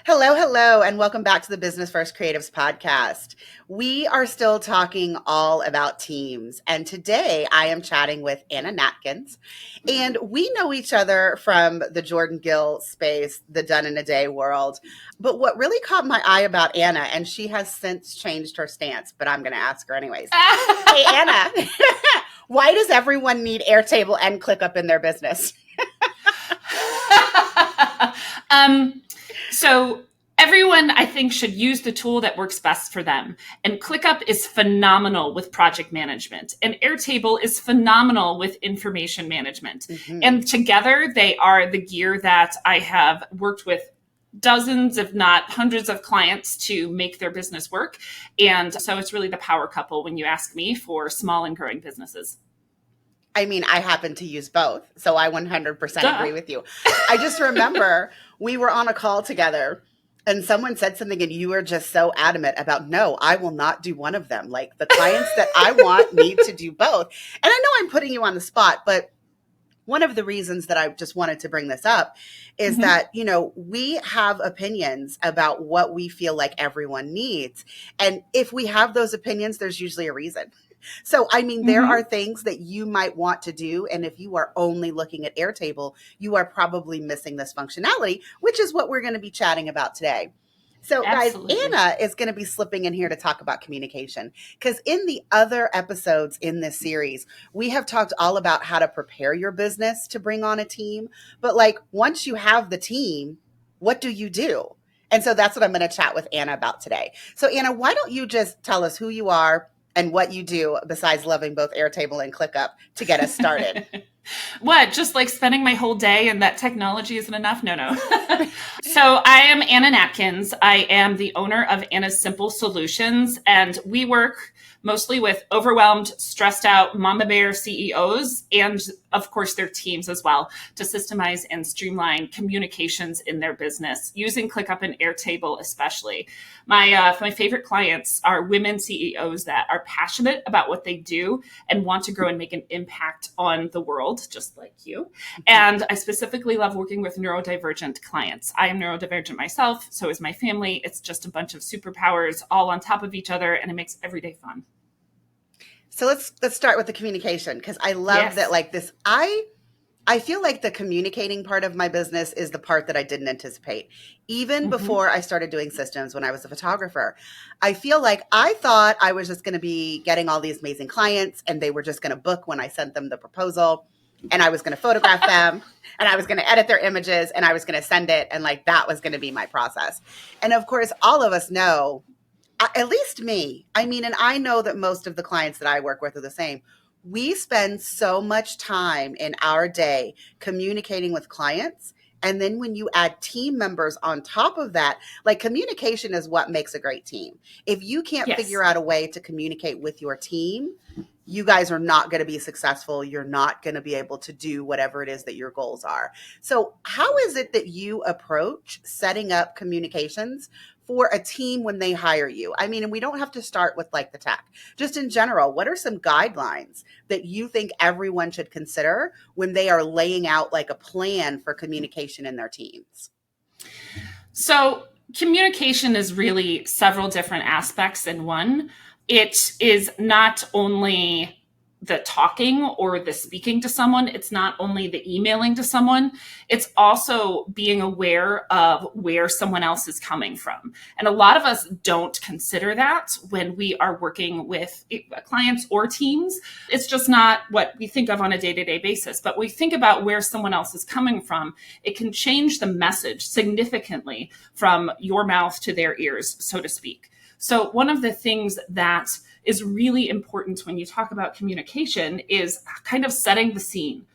Hello, hello, and welcome back to the Business First Creatives podcast. We are still talking all about teams, and today I am chatting with Anna Natkins, and we know each other from the Jordan Gill space, the done in a day world. But what really caught my eye about Anna, and she has since changed her stance, but I'm going to ask her anyways. Hey, Anna, why does everyone need Airtable and Clickup in their business? So everyone, I think, should use the tool that works best for them. And ClickUp is phenomenal with project management. And Airtable is phenomenal with information management. Mm-hmm. And together, they are the gear that I have worked with dozens, if not hundreds of clients to make their business work. And so it's really the power couple when you ask me for small and growing businesses. I mean, I happen to use both, so I 100% agree with you. I just remember we were on a call together and someone said something and you were just so adamant about, no, I will not do one of them. Like the clients that I want need to do both. And I know I'm putting you on the spot, but one of the reasons that I just wanted to bring this up is that, you know, we have opinions about what we feel like everyone needs. And if we have those opinions, there's usually a reason. So, I mean, there are things that you might want to do. And if you are only looking at Airtable, you are probably missing this functionality, which is what we're going to be chatting about today. So, Absolutely. Guys, Anna is going to be slipping in here to talk about communication because in the other episodes in this series, we have talked all about how to prepare your business to bring on a team. But like once you have the team, what do you do? And so that's what I'm going to chat with Anna about today. So, Anna, why don't you just tell us who you are and what you do besides loving both Airtable and Clickup to get us started? What? Just like spending my whole day and that technology isn't enough? No. So I am Anna Natkins. I am the owner of Anna's Simple Solutions, and we work mostly with overwhelmed, stressed out mama bear CEOs and, of course, their teams as well to systemize and streamline communications in their business using Clickup and Airtable especially. My favorite clients are women CEOs that are passionate about what they do and want to grow and make an impact on the world, just like you. And I specifically love working with neurodivergent clients. I am neurodivergent myself, so is my family. It's just a bunch of superpowers all on top of each other, and it makes every day fun. So let's start with the communication because I love that like this. I feel like the communicating part of my business is the part that I didn't anticipate. Even before I started doing systems when I was a photographer, I feel like I thought I was just going to be getting all these amazing clients and they were just going to book when I sent them the proposal and I was going to photograph them and I was going to edit their images and I was going to send it. And like that was going to be my process. And of course, all of us know, at least me, I mean, and I know that most of the clients that I work with are the same. We spend so much time in our day communicating with clients. And then when you add team members on top of that, like communication is what makes a great team. If you can't figure out a way to communicate with your team, you guys are not going to be successful. You're not going to be able to do whatever it is that your goals are. So how is it that you approach setting up communications for a team when they hire you? I mean, and we don't have to start with like the tech. Just in general, what are some guidelines that you think everyone should consider when they are laying out like a plan for communication in their teams? So communication is really several different aspects in one. It is not only the talking or the speaking to someone. It's not only the emailing to someone. It's also being aware of where someone else is coming from. And a lot of us don't consider that when we are working with clients or teams. It's just not what we think of on a day-to-day basis. But we think about where someone else is coming from. It can change the message significantly from your mouth to their ears, so to speak. So one of the things that is really important when you talk about communication is kind of setting the scene,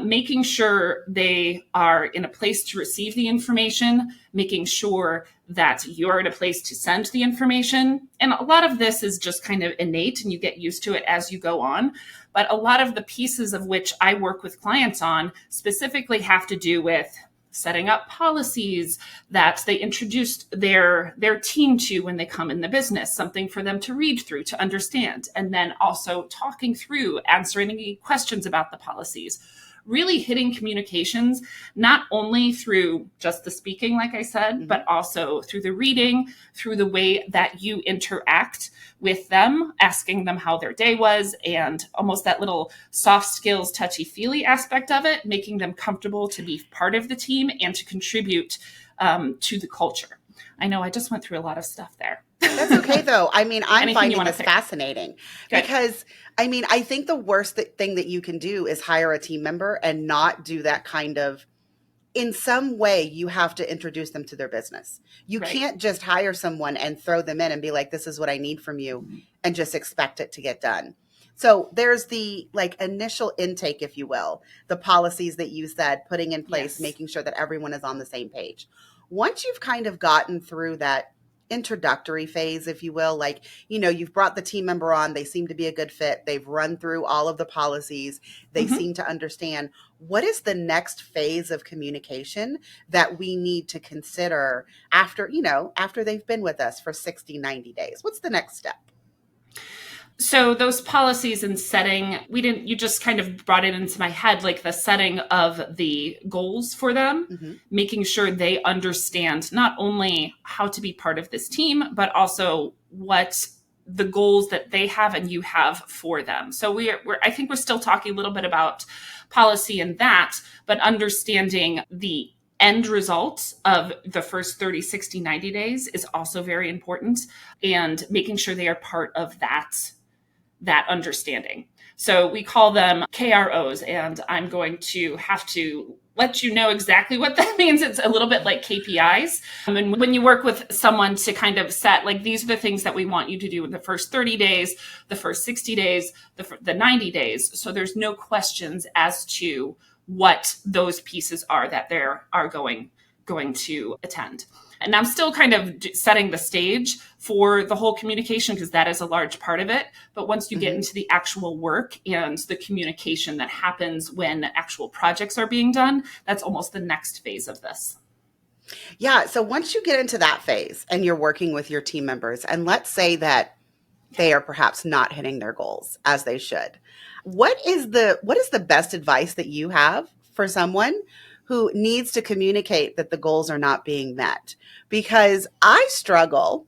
making sure they are in a place to receive the information, making sure that you're in a place to send the information. And a lot of this is just kind of innate and you get used to it as you go on. But a lot of the pieces of which I work with clients on specifically have to do with setting up policies that they introduced their team to when they come in the business, something for them to read through, to understand, and then also talking through, answering any questions about the policies, really hitting communications, not only through just the speaking, like I said, but also through the reading, through the way that you interact with them, asking them how their day was, and almost that little soft skills, touchy-feely aspect of it, making them comfortable to be part of the team and to contribute to the culture. I know I just went through a lot of stuff there. That's okay, though. I mean, I'm finding this pick? fascinating because, I mean, I think the worst thing that you can do is hire a team member and not do that kind of, in some way, you have to introduce them to their business. You can't just hire someone and throw them in and be like, this is what I need from you, and just expect it to get done. So there's the like initial intake, if you will, the policies that you said, putting in place, making sure that everyone is on the same page. Once you've kind of gotten through that introductory phase, if you will, like, you know, you've brought the team member on, they seem to be a good fit, they've run through all of the policies, they seem to understand, what is the next phase of communication that we need to consider after, you know, after they've been with us for 60, 90 days? What's the next step? So those policies and setting, you just kind of brought it into my head, like the setting of the goals for them, making sure they understand not only how to be part of this team, but also what the goals that they have and you have for them. So I think we're still talking a little bit about policy and that, but understanding the end result of the first 30, 60, 90 days is also very important, and making sure they are part of that understanding. So we call them KROs, and I'm going to have to let you know exactly what that means. It's a little bit like KPIs. And when you work with someone to kind of set, like, these are the things that we want you to do in the first 30 days, the first 60 days, the 90 days. So there's no questions as to what those pieces are that they are going to attend. And I'm still kind of setting the stage for the whole communication, because that is a large part of it. But once you get into the actual work and the communication that happens when actual projects are being done, that's almost the next phase of this. Yeah. So once you get into that phase and you're working with your team members, and let's say that they are perhaps not hitting their goals as they should, what is the best advice that you have for someone who needs to communicate that the goals are not being met? Because I struggle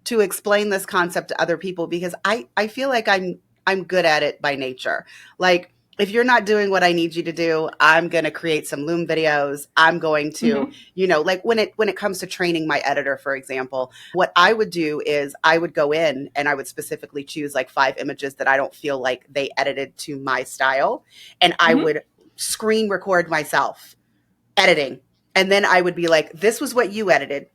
to explain this concept to other people, because I feel like I'm good at it by nature. Like, if you're not doing what I need you to do, I'm going to create some Loom videos. I'm going to, you know, like when it comes to training my editor, for example, what I would do is I would go in and I would specifically choose like 5 images that I don't feel like they edited to my style. And I would screen record myself editing. And then I would be like, this was what you edited.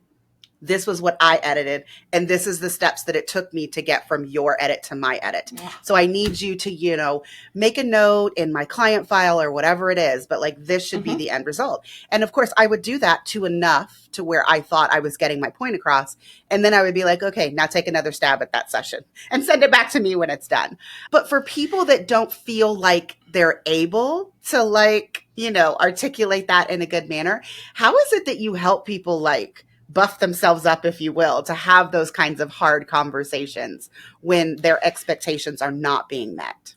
This was what I edited. And this is the steps that it took me to get from your edit to my edit. Yeah. So I need you to, you know, make a note in my client file or whatever it is, but like, this should be the end result. And of course I would do that to enough to where I thought I was getting my point across. And then I would be like, okay, now take another stab at that session and send it back to me when it's done. But for people that don't feel like they're able to, like, you know, articulate that in a good manner, how is it that you help people like buff themselves up, if you will, to have those kinds of hard conversations when their expectations are not being met?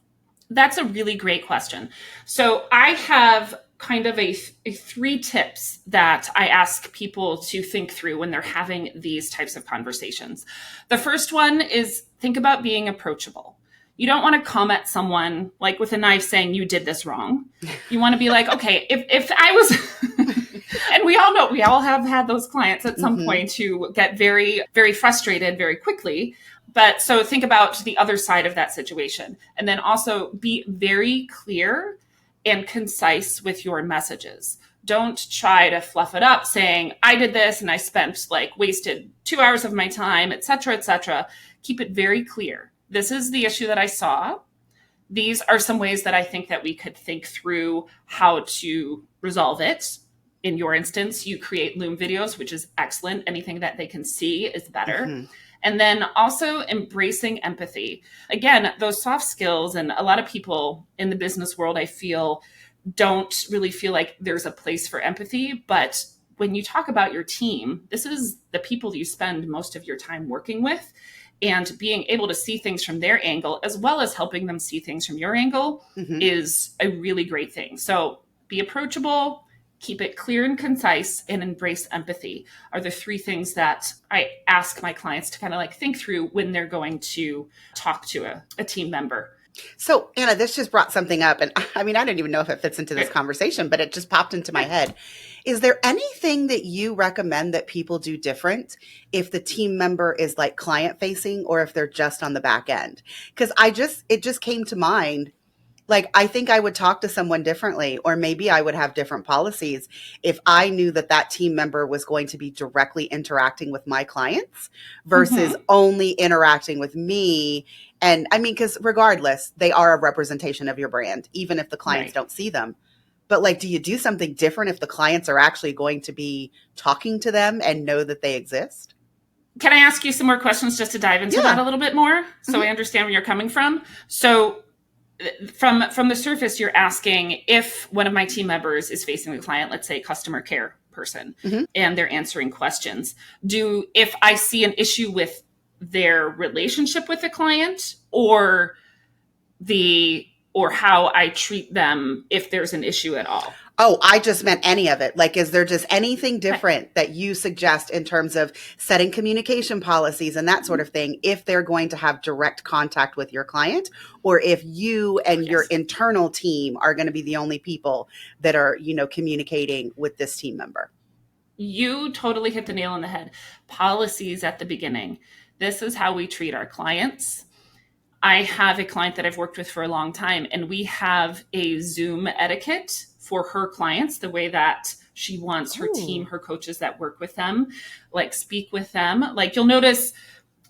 That's a really great question. So I have kind of a 3 tips that I ask people to think through when they're having these types of conversations. The first one is, think about being approachable. You don't want to come at someone like with a knife saying you did this wrong. You want to be like, okay, if I was, and we all know, we all have had those clients at some point who get very, very frustrated very quickly. But so think about the other side of that situation. And then also be very clear and concise with your messages. Don't try to fluff it up saying, I did this and I spent wasted 2 hours of my time, et cetera, et cetera. Keep it very clear. This is the issue that I saw. These are some ways that I think that we could think through how to resolve it. In your instance, you create Loom videos, which is excellent. Anything that they can see is better. And then also embracing empathy. Again, those soft skills, and a lot of people in the business world, I feel, don't really feel like there's a place for empathy. But when you talk about your team, this is the people you spend most of your time working with. And being able to see things from their angle, as well as helping them see things from your angle, is a really great thing. So be approachable, keep it clear and concise, and embrace empathy are the three things that I ask my clients to kind of like think through when they're going to talk to a team member. So, Anna, this just brought something up. And I mean, I don't even know if it fits into this conversation, but it just popped into my head. Is there anything that you recommend that people do different if the team member is like client facing or if they're just on the back end? Because it just came to mind. Like, I think I would talk to someone differently, or maybe I would have different policies if I knew that that team member was going to be directly interacting with my clients versus only interacting with me. And I mean, because regardless, they are a representation of your brand, even if the clients don't see them. But like, do you do something different if the clients are actually going to be talking to them and know that they exist? Can I ask you some more questions just to dive into that a little bit more so I understand where you're coming from? So from the surface, you're asking if one of my team members is facing a client, let's say customer care person, and they're answering questions. If I see an issue with their relationship with the client or how I treat them if there's an issue at all? Oh, I just meant any of it. Like, is there just anything different that you suggest in terms of setting communication policies and that sort of thing if they're going to have direct contact with your client, or if you and your internal team are going to be the only people that are, communicating with this team member? You totally hit the nail on the head. Policies at the beginning. This is how we treat our clients. I have a client that I've worked with for a long time, and we have a Zoom etiquette for her clients, the way that she wants her team, her coaches that work with them, like speak with them. Like, you'll notice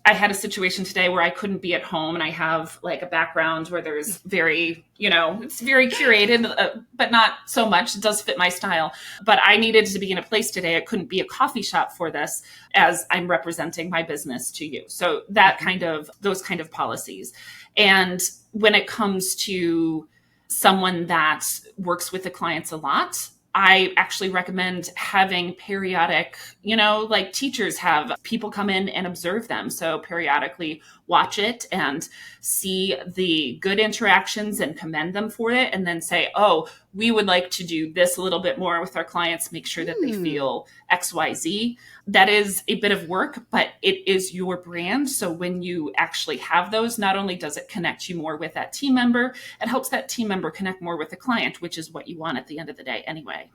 I had a situation today where I couldn't be at home, and I have like a background where there's very, it's very curated, but not so much. It does fit my style. But I needed to be in a place today. It couldn't be a coffee shop for this as I'm representing my business to you. So those kind of policies. And when it comes to someone that works with the clients a lot, I actually recommend having periodic, like teachers have people come in and observe them. So periodically watch it and see the good interactions and commend them for it. And then say, oh, we would like to do this a little bit more with our clients, make sure that they feel XYZ. That is a bit of work, but it is your brand. So when you actually have those, not only does it connect you more with that team member, it helps that team member connect more with the client, which is what you want at the end of the day anyway.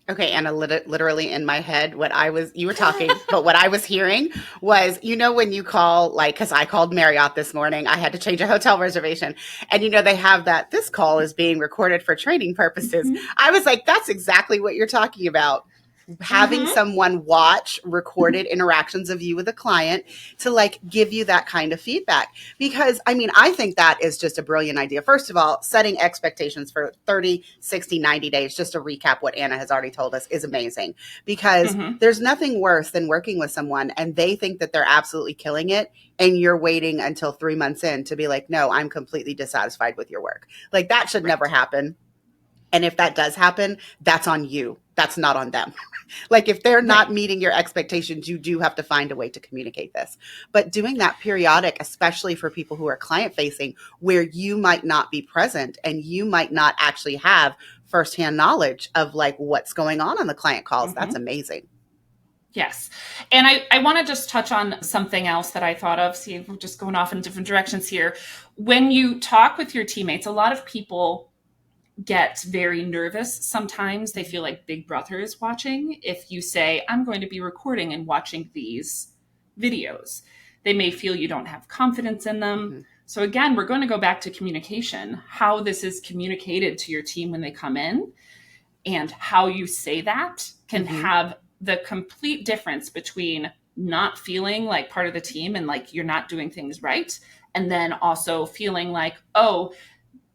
Okay, Anna, literally in my head, you were talking, but what I was hearing was, when you call, like, because I called Marriott this morning, I had to change a hotel reservation. And, they have this call is being recorded for training purposes. I was like, that's exactly what you're talking about. Having someone watch recorded interactions of you with a client to like give you that kind of feedback. Because I think that is just a brilliant idea. First of all, setting expectations for 30, 60, 90 days, just to recap what Anna has already told us, is amazing. Because there's nothing worse than working with someone and they think that they're absolutely killing it. And you're waiting until 3 months in to be like, no, I'm completely dissatisfied with your work. Like, that should never happen. And if that does happen, that's on you. That's not on them. Like, if they're not meeting your expectations, you do have to find a way to communicate this. But doing that periodic, especially for people who are client facing, where you might not be present and you might not actually have firsthand knowledge of like what's going on the client calls, that's amazing. Yes. And I want to just touch on something else that I thought of. See, we're just going off in different directions here. When you talk with your teammates, a lot of people get very nervous. Sometimes they feel like Big Brother is watching. If you say, I'm going to be recording and watching these videos, they may feel you don't have confidence in them. So again, we're going to go back to communication, how this is communicated to your team when they come in, and how you say that can have the complete difference between not feeling like part of the team and like you're not doing things right, and then also feeling like, oh,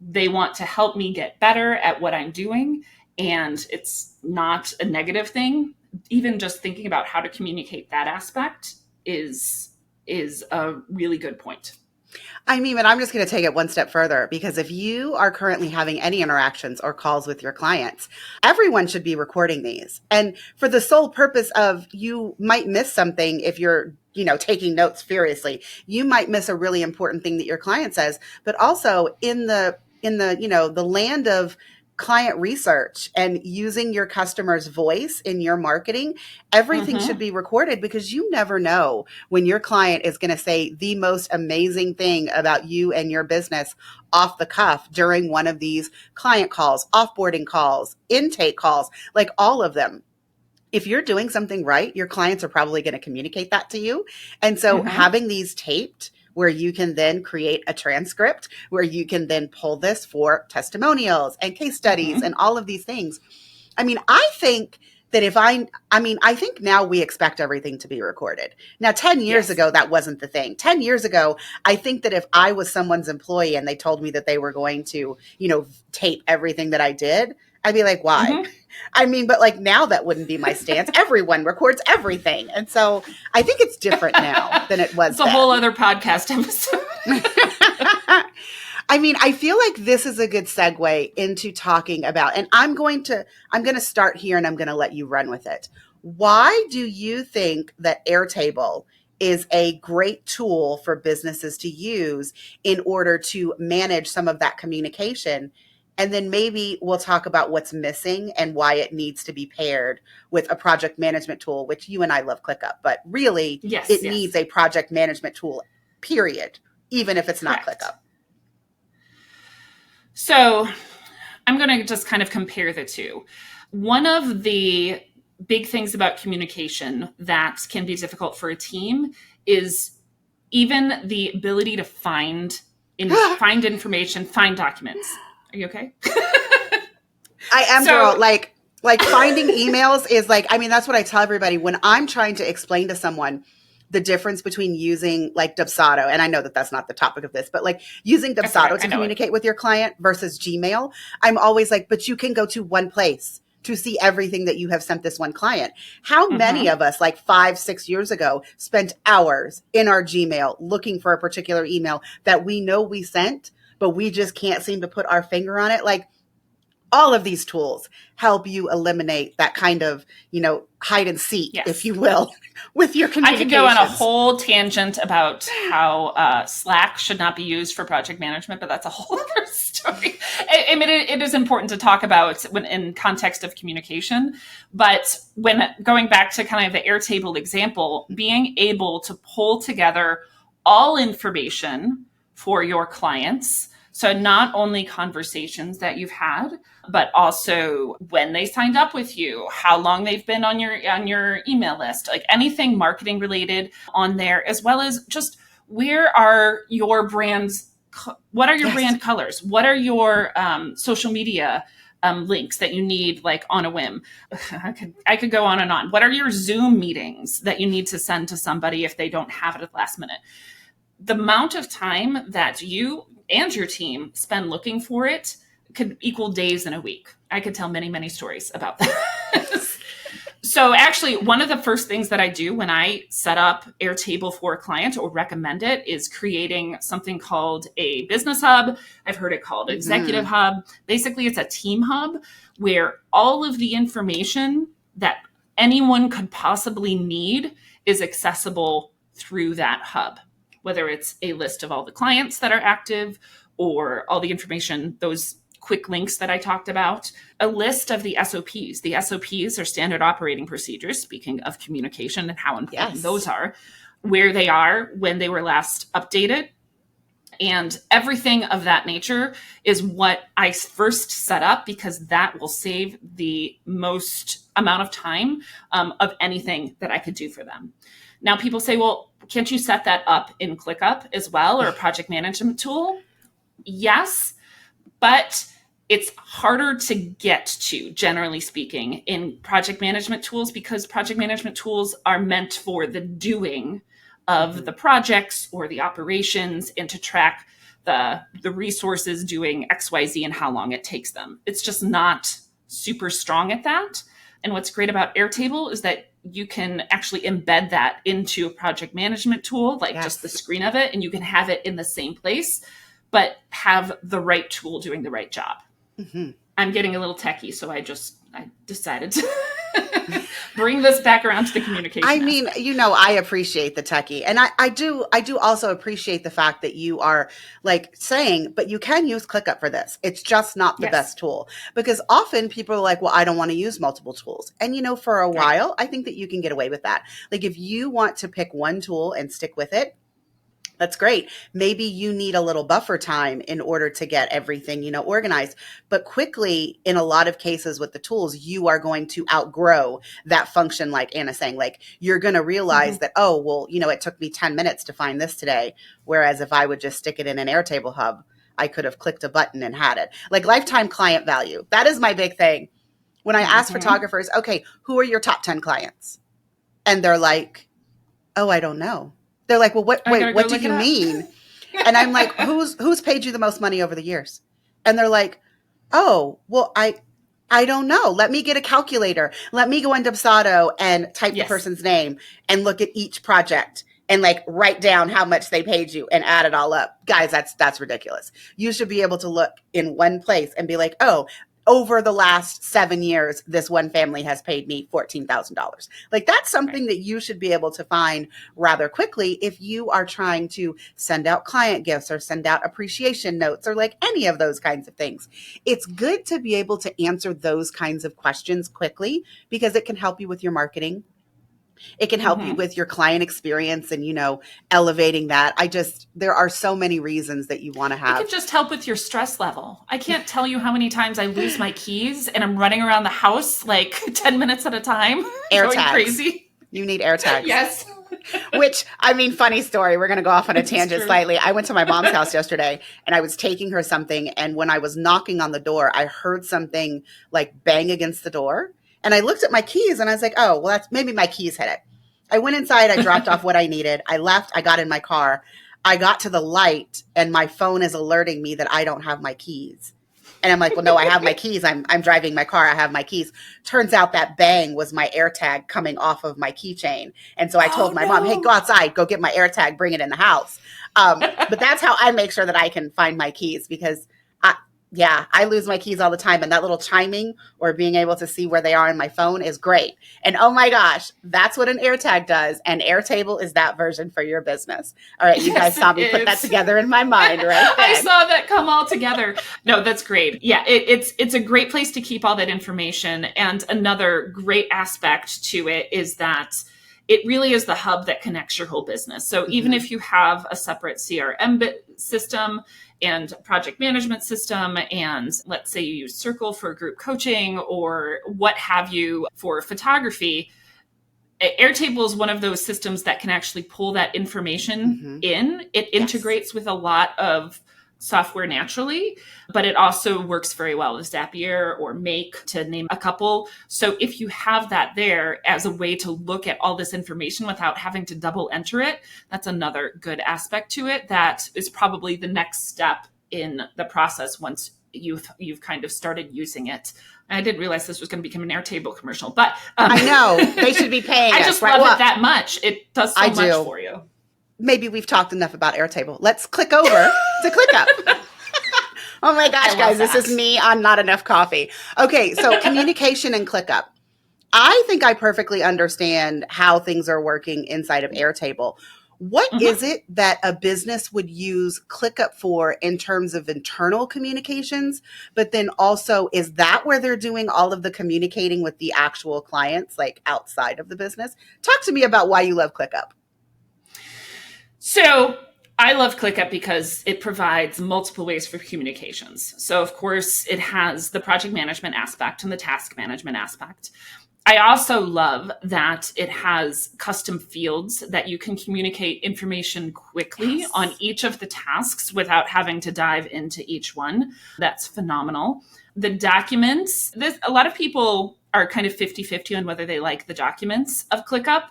they want to help me get better at what I'm doing, and it's not a negative thing. Even just thinking about how to communicate that aspect is a really good point. But I'm just going to take it one step further, because if you are currently having any interactions or calls with your clients, everyone should be recording these. And for the sole purpose of, you might miss something if you're taking notes furiously. You might miss a really important thing that your client says, but also in the the land of client research and using your customer's voice in your marketing, everything should be recorded, because you never know when your client is going to say the most amazing thing about you and your business off the cuff during one of these client calls, offboarding calls, intake calls, like all of them. If you're doing something right, your clients are probably going to communicate that to you. And so having these taped where you can then create a transcript, where you can then pull this for testimonials and case studies and all of these things. I mean, I think that I think now we expect everything to be recorded. Now, 10 years ago, that wasn't the thing. 10 years ago, I think that if I was someone's employee and they told me that they were going to, tape everything that I did, I'd be like, why? I mean, but like now that wouldn't be my stance. Everyone records everything. And so I think it's different now than it was. It's a whole other podcast episode. I mean, I feel like this is a good segue into talking about, and I'm going to start here and I'm going to let you run with it. Why do you think that Airtable is a great tool for businesses to use in order to manage some of that communication? And then maybe we'll talk about what's missing and why it needs to be paired with a project management tool, which you and I love ClickUp, but really it needs a project management tool, period, even if it's not ClickUp. So I'm going to just kind of compare the two. One of the big things about communication that can be difficult for a team is even the ability to find information, find documents. Are you okay? I am, girl. Like finding emails is like, I mean, that's what I tell everybody when I'm trying to explain to someone the difference between using like Dubsado. And I know that that's not the topic of this, but like using Dubsado to communicate with your client versus Gmail. I'm always like, but you can go to one place to see everything that you have sent this one client. How many of us, like 5-6 years ago, spent hours in our Gmail looking for a particular email that we know we sent, but we just can't seem to put our finger on it? Like, all of these tools help you eliminate that kind of, hide and seek, if you will, with your communications. I could go on a whole tangent about how Slack should not be used for project management, but that's a whole other story. I mean, it is important to talk about when in context of communication. But when going back to kind of the Airtable example, being able to pull together all information for your clients. So not only conversations that you've had, but also when they signed up with you, how long they've been on your email list, like anything marketing related on there, as well as just where are your brands, what are your brand colors? What are your social media links that you need like on a whim? I could go on and on. What are your Zoom meetings that you need to send to somebody if they don't have it at the last minute? The amount of time that you and your team spend looking for it could equal days in a week. I could tell many, many stories about that. So actually, one of the first things that I do when I set up Airtable for a client or recommend it is creating something called a business hub. I've heard it called executive hub. Basically, it's a team hub where all of the information that anyone could possibly need is accessible through that hub. Whether it's a list of all the clients that are active or all the information, those quick links that I talked about, a list of the SOPs. The SOPs are standard operating procedures, speaking of communication and how important those are, where they are when they were last updated. And everything of that nature is what I first set up because that will save the most amount of time of anything that I could do for them. Now, people say, well, can't you set that up in ClickUp as well, or a project management tool? Yes, but it's harder to get to, generally speaking, in project management tools because project management tools are meant for the doing of the projects or the operations and to track the resources doing XYZ and how long it takes them. It's just not super strong at that. And what's great about Airtable is that you can actually embed that into a project management tool, like just the screen of it, and you can have it in the same place, but have the right tool doing the right job. I'm getting a little techie, so I decided to Bring this back around to the communication. I mean, I appreciate the techie, and I do also appreciate the fact that you are like saying, but you can use ClickUp for this. It's just not the best tool, because often people are like, well, I don't want to use multiple tools. And, for a while, I think that you can get away with that. Like if you want to pick one tool and stick with it, that's great. Maybe you need a little buffer time in order to get everything, organized. But quickly, in a lot of cases with the tools, you are going to outgrow that function, like Anna's saying. Like you're going to realize that, oh, well, it took me 10 minutes to find this today. Whereas if I would just stick it in an Airtable hub, I could have clicked a button and had it. Like lifetime client value. That is my big thing. When I ask photographers, okay, who are your top 10 clients? And they're like, oh, I don't know. They're like, well, what do you mean? And I'm like, who's paid you the most money over the years? And they're like, oh, well, I don't know. Let me get a calculator. Let me go on Dubsado and type the person's name and look at each project and like write down how much they paid you and add it all up. Guys, that's ridiculous. You should be able to look in one place and be like, oh, over the last 7 years, this one family has paid me $14,000. Like that's something that you should be able to find rather quickly if you are trying to send out client gifts or send out appreciation notes or like any of those kinds of things. It's good to be able to answer those kinds of questions quickly because it can help you with your marketing. It can help you with your client experience and, elevating that. There are so many reasons that you want to have. It can just help with your stress level. I can't tell you how many times I lose my keys and I'm running around the house like 10 minutes at a time. Air going tags. Crazy. You need air tags. Yes. Which, funny story. We're going to go off on a tangent slightly. I went to my mom's house yesterday and I was taking her something. And when I was knocking on the door, I heard something like bang against the door. And I looked at my keys and I was like, oh, well, that's maybe my keys hit it. I went inside. I dropped off what I needed. I left. I got in my car. I got to the light and my phone is alerting me that I don't have my keys. And I'm like, well, no, I have my keys. I'm driving my car. I have my keys. Turns out that bang was my AirTag coming off of my keychain. And so I told my mom, hey, go outside, go get my AirTag, bring it in the house. But that's how I make sure that I can find my keys because I lose my keys all the time. And that little chiming or being able to see where they are in my phone is great. And oh my gosh, that's what an AirTag does. And Airtable is that version for your business. All right, you guys saw me put that together in my mind, right? I saw that come all together. No, that's great. Yeah, it's a great place to keep all that information. And another great aspect to it is that it really is the hub that connects your whole business. So even if you have a separate CRM system and project management system, and let's say you use Circle for group coaching or what have you for photography, Airtable is one of those systems that can actually pull that information in. It integrates with a lot of software naturally, but it also works very well with Zapier or Make, to name a couple. So if you have that there as a way to look at all this information without having to double enter it, that's another good aspect to it. That is probably the next step in the process once you've kind of started using it. I didn't realize this was going to become an Airtable commercial, but I know they should be paying I us, just right? love it that much. It does so much for you. Maybe we've talked enough about Airtable. Let's click over to ClickUp. Oh my gosh, guys, this is me on not enough coffee. Okay, so communication and ClickUp. I think I perfectly understand how things are working inside of Airtable. What is it that a business would use ClickUp for in terms of internal communications? But then also, is that where they're doing all of the communicating with the actual clients, like outside of the business? Talk to me about why you love ClickUp. So I love ClickUp because it provides multiple ways for communications. So of course, it has the project management aspect and the task management aspect. I also love that it has custom fields that you can communicate information quickly on each of the tasks without having to dive into each one. That's phenomenal. The documents, a lot of people are kind of 50-50 on whether they like the documents of ClickUp.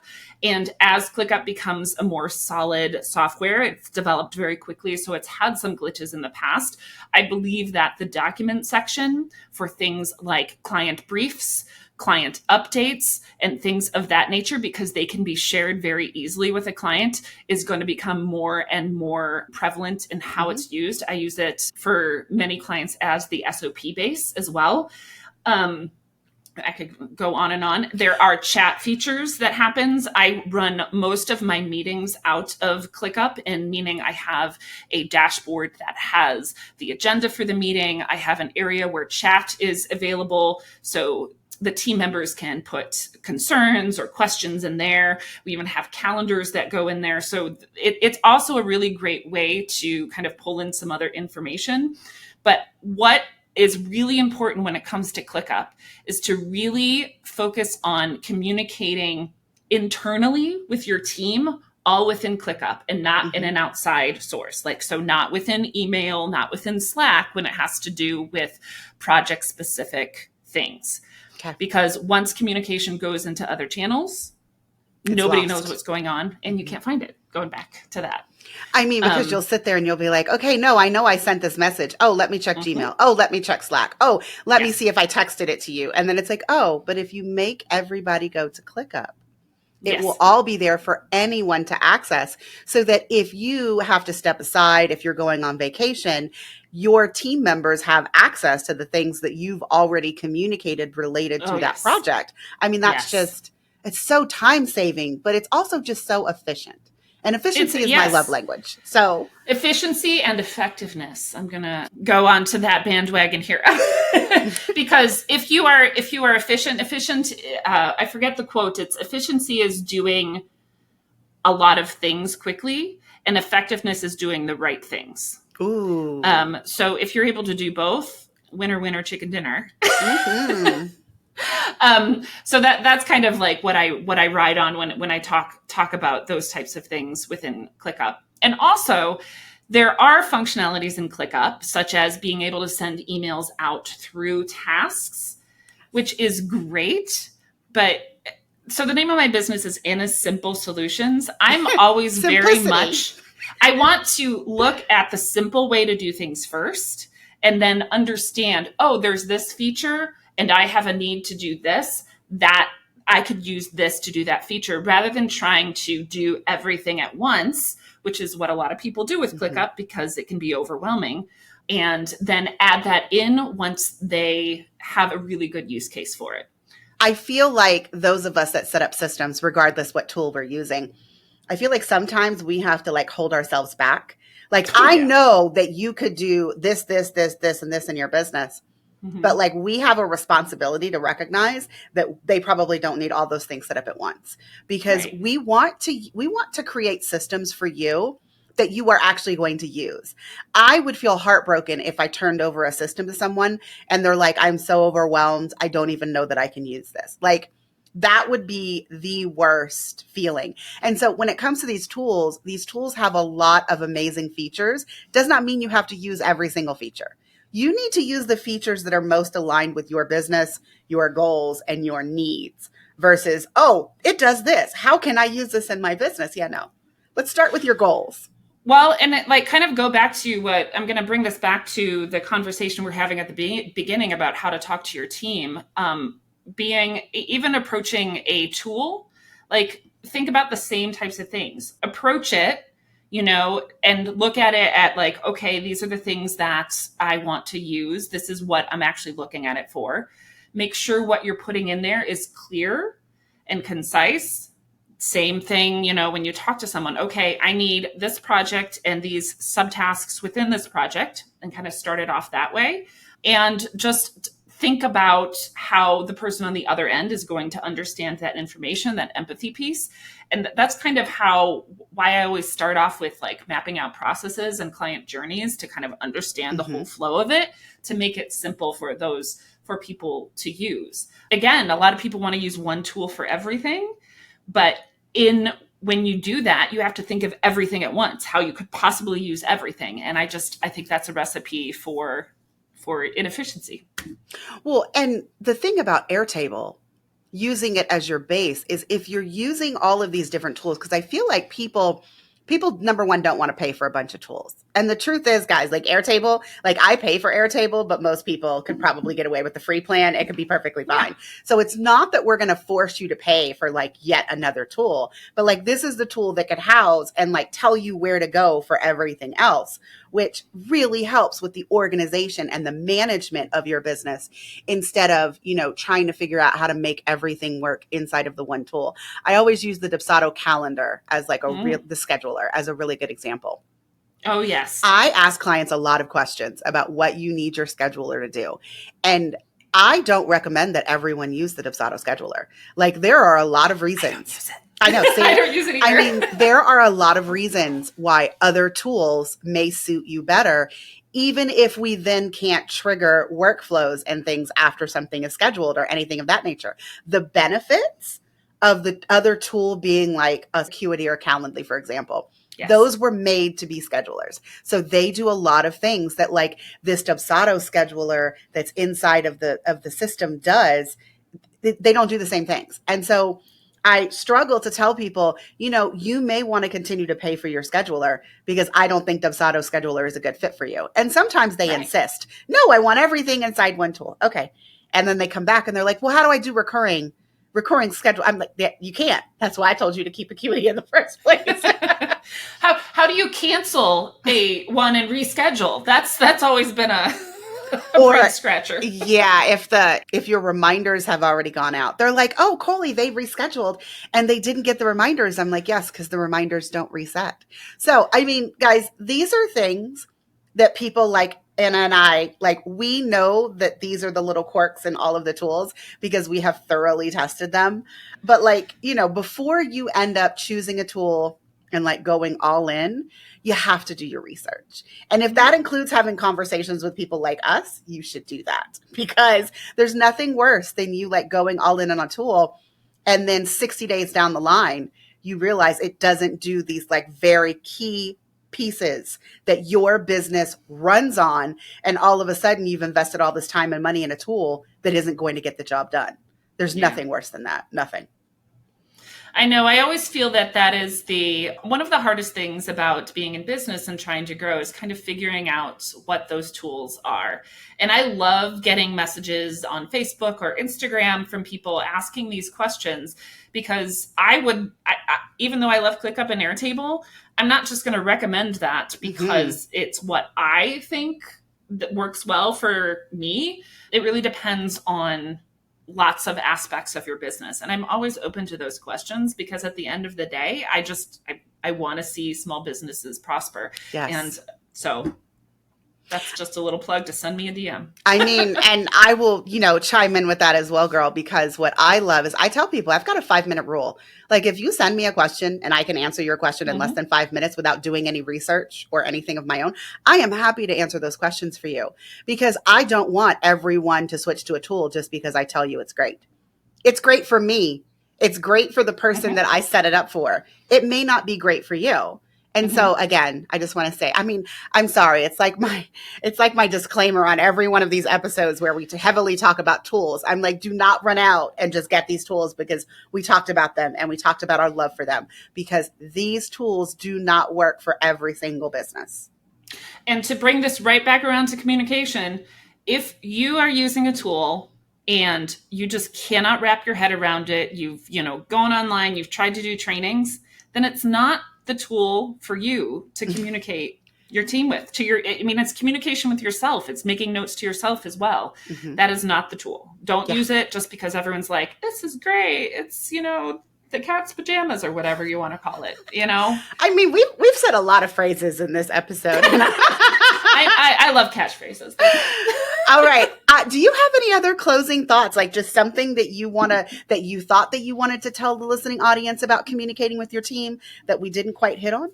And as ClickUp becomes a more solid software, it's developed very quickly, so it's had some glitches in the past. I believe that the document section for things like client briefs, client updates, and things of that nature, because they can be shared very easily with a client, is going to become more and more prevalent in how it's used. I use it for many clients as the SOP base as well. I could go on and on. There are chat features that happens. I run most of my meetings out of ClickUp, and meaning I have a dashboard that has the agenda for the meeting. I have an area where chat is available, so the team members can put concerns or questions in there. We even have calendars that go in there. So it's also a really great way to kind of pull in some other information. But what is really important when it comes to ClickUp is to really focus on communicating internally with your team, all within ClickUp and not in an outside source. Like, so not within email, not within Slack when it has to do with project specific things. Okay. Because once communication goes into other channels, nobody knows what's going on and you can't find it. Going back to that. I mean, because you'll sit there and you'll be like, okay, no, I know I sent this message. Oh, let me check Gmail. Oh, let me check Slack. Oh, let me see if I texted it to you. And then it's like, oh, but if you make everybody go to ClickUp, it will all be there for anyone to access, so that if you have to step aside, if you're going on vacation, your team members have access to the things that you've already communicated related to that project. I mean, that's just, it's so time saving, but it's also just so efficient. And efficiency is my love language. So efficiency and effectiveness. I'm going to go on to that bandwagon here. Because if you are efficient, I forget the quote. It's efficiency is doing a lot of things quickly, and effectiveness is doing the right things. Ooh. So if you're able to do both, winner, winner, chicken dinner. So that's kind of like what I ride on when I talk about those types of things within ClickUp. And also, there are functionalities in ClickUp, such as being able to send emails out through tasks, which is great. But so the name of my business is Anna's Simple Solutions. I'm always very much, I want to look at the simple way to do things first, and then understand, oh, there's this feature, and I have a need to do this, that I could use this to do that feature, rather than trying to do everything at once, which is what a lot of people do with ClickUp because it can be overwhelming, and then add that in once they have a really good use case for it. I feel like those of us that set up systems, regardless what tool we're using, I feel like sometimes we have to like hold ourselves back. Like, I know that you could do this, and this in your business. But like, we have a responsibility to recognize that they probably don't need all those things set up at once, because we want to create systems for you that you are actually going to use. I would feel heartbroken if I turned over a system to someone and they're like, I'm so overwhelmed, I don't even know that I can use this. Like, that would be the worst feeling. And so when it comes to these tools have a lot of amazing features. Does not mean you have to use every single feature. You need to use the features that are most aligned with your business, your goals, and your needs, versus, oh, it does this. How can I use this in my business? Yeah, no. Let's start with your goals. Well, and it, like, kind of go back to what I'm going to bring this back to the conversation we're having at the beginning about how to talk to your team. Even approaching a tool, like, think about the same types of things. Approach it, and look at it at like, okay, these are the things that I want to use. This is what I'm actually looking at it for. Make sure what you're putting in there is clear and concise. Same thing, when you talk to someone, okay, I need this project and these subtasks within this project, and kind of start it off that way. And just think about how the person on the other end is going to understand that information, that empathy piece. And that's kind of why I always start off with like mapping out processes and client journeys to kind of understand the whole flow of it, to make it simple for people to use. Again, a lot of people want to use one tool for everything, but when you do that, you have to think of everything at once, how you could possibly use everything. And I think that's a recipe for inefficiency. Well, and the thing about Airtable, using it as your base, is if you're using all of these different tools, because I feel like people, number one, don't want to pay for a bunch of tools. And the truth is, guys, like Airtable, like I pay for Airtable, but most people could probably get away with the free plan. It could be perfectly fine. So it's not that we're going to force you to pay for like yet another tool, but like this is the tool that could house and like tell you where to go for everything else, which really helps with the organization and the management of your business instead of, trying to figure out how to make everything work inside of the one tool. I always use the Dubsado calendar as like the scheduler as a really good example. Oh, yes. I ask clients a lot of questions about what you need your scheduler to do. And I don't recommend that everyone use the Dubsado scheduler. Like there are a lot of reasons. I know. See, I don't use it either. I mean, there are a lot of reasons why other tools may suit you better, even if we then can't trigger workflows and things after something is scheduled or anything of that nature. The benefits of the other tool being like Acuity or Calendly, for example, yes, those were made to be schedulers. So they do a lot of things that like this Dubsado scheduler that's inside of the system does. They don't do the same things. And so I struggle to tell people, you may want to continue to pay for your scheduler because I don't think Dubsado scheduler is a good fit for you. And sometimes they insist, no, I want everything inside one tool. Okay. And then they come back and they're like, well, how do I do recurring schedule? I'm like, yeah, you can't. That's why I told you to keep Acuity in the first place. How do you cancel a one and reschedule? That's always been a brain scratcher. Yeah, if your reminders have already gone out, they're like, oh, Colie, they rescheduled and they didn't get the reminders. I'm like, yes, because the reminders don't reset. So, I mean, guys, these are things that people like Anna and I, like, we know that these are the little quirks in all of the tools because we have thoroughly tested them. But like, before you end up choosing a tool and like going all in, you have to do your research. And if that includes having conversations with people like us, you should do that because there's nothing worse than you like going all in on a tool and then 60 days down the line, you realize it doesn't do these like very key pieces that your business runs on. And all of a sudden you've invested all this time and money in a tool that isn't going to get the job done. There's nothing worse than that. Nothing. I know. I always feel that is one of the hardest things about being in business and trying to grow is kind of figuring out what those tools are. And I love getting messages on Facebook or Instagram from people asking these questions because even though I love Clickup and Airtable, I'm not just going to recommend that because it's what I think that works well for me. It really depends on lots of aspects of your business. And I'm always open to those questions because at the end of the day, I want to see small businesses prosper. Yes. And so that's just a little plug to send me a DM. I mean, and I will, chime in with that as well, girl, because what I love is I tell people I've got a 5-minute rule. Like if you send me a question and I can answer your question in less than 5 minutes without doing any research or anything of my own, I am happy to answer those questions for you because I don't want everyone to switch to a tool just because I tell you it's great. It's great for me. It's great for the person that I set it up for. It may not be great for you. And so again, I just want to say, I mean, I'm sorry. It's like my disclaimer on every one of these episodes where we heavily talk about tools. I'm like, do not run out and just get these tools because we talked about them and we talked about our love for them because these tools do not work for every single business. And to bring this right back around to communication, if you are using a tool and you just cannot wrap your head around it, you've, gone online, you've tried to do trainings, then it's not the tool for you to communicate your team with. It's communication with yourself. It's making notes to yourself as well. That is not the tool. Don't use it just because everyone's like, this is great. It's, the cat's pajamas or whatever you want to call it, I mean, we've said a lot of phrases in this episode. I love catchphrases. All right. Do you have any other closing thoughts? Like just something that you thought that you wanted to tell the listening audience about communicating with your team that we didn't quite hit on?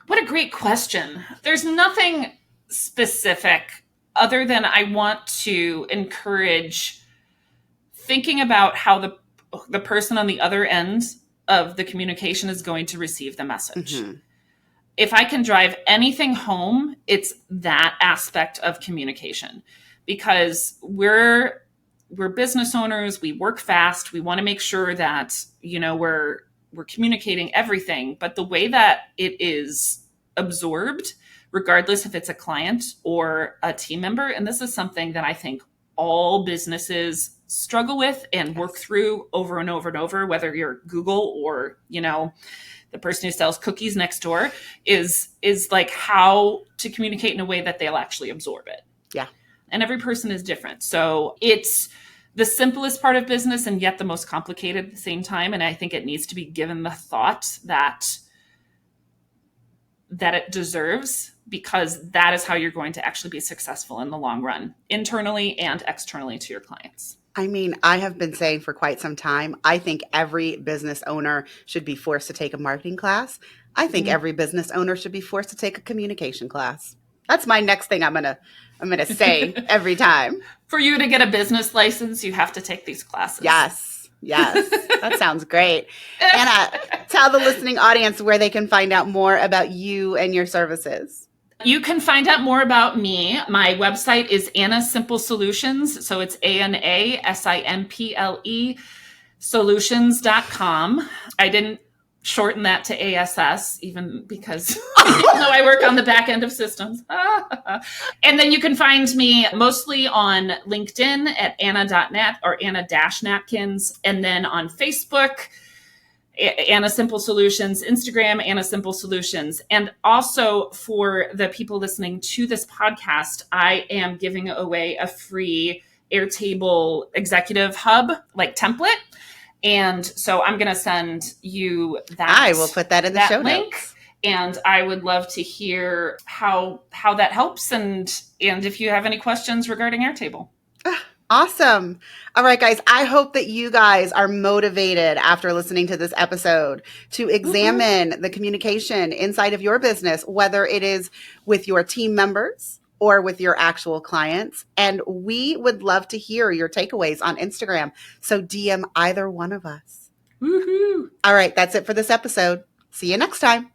What a great question. There's nothing specific other than I want to encourage thinking about how the person on the other end of the communication is going to receive the message. If I can drive anything home, it's that aspect of communication. Because we're business owners, we work fast, we want to make sure that, we're communicating everything, but the way that it is absorbed regardless if it's a client or a team member. And this is something that I think all businesses struggle with and work through over and over and over, whether you're Google or, the person who sells cookies next door, is like how to communicate in a way that they'll actually absorb it. Yeah. And every person is different. So it's the simplest part of business and yet the most complicated at the same time. And I think it needs to be given the thought that it deserves, because that is how you're going to actually be successful in the long run, internally and externally to your clients. I mean, I have been saying for quite some time, I think every business owner should be forced to take a marketing class. I think every business owner should be forced to take a communication class. That's my next thing I'm gonna say every time. For you to get a business license, you have to take these classes. Yes. That sounds great. Anna, tell the listening audience where they can find out more about you and your services. You can find out more about me. My website is Anna Simple Solutions. So it's ANASIMPLE solutions.com. I didn't shorten that to ASS, even because even though I work on the back end of systems. And then you can find me mostly on LinkedIn at anna.net or Anna-Natkins. And then on Facebook, Anna Simple Solutions, Instagram, Anna Simple Solutions. And also for the people listening to this podcast, I am giving away a free Airtable Executive Hub template. And so I'm going to send you that. I will put that in the show link. Notes. And I would love to hear how that helps and if you have any questions regarding Airtable. Awesome. All right, guys. I hope that you guys are motivated after listening to this episode to examine the communication inside of your business, whether it is with your team members or with your actual clients. And we would love to hear your takeaways on Instagram. So DM either one of us. Woohoo. All right. That's it for this episode. See you next time.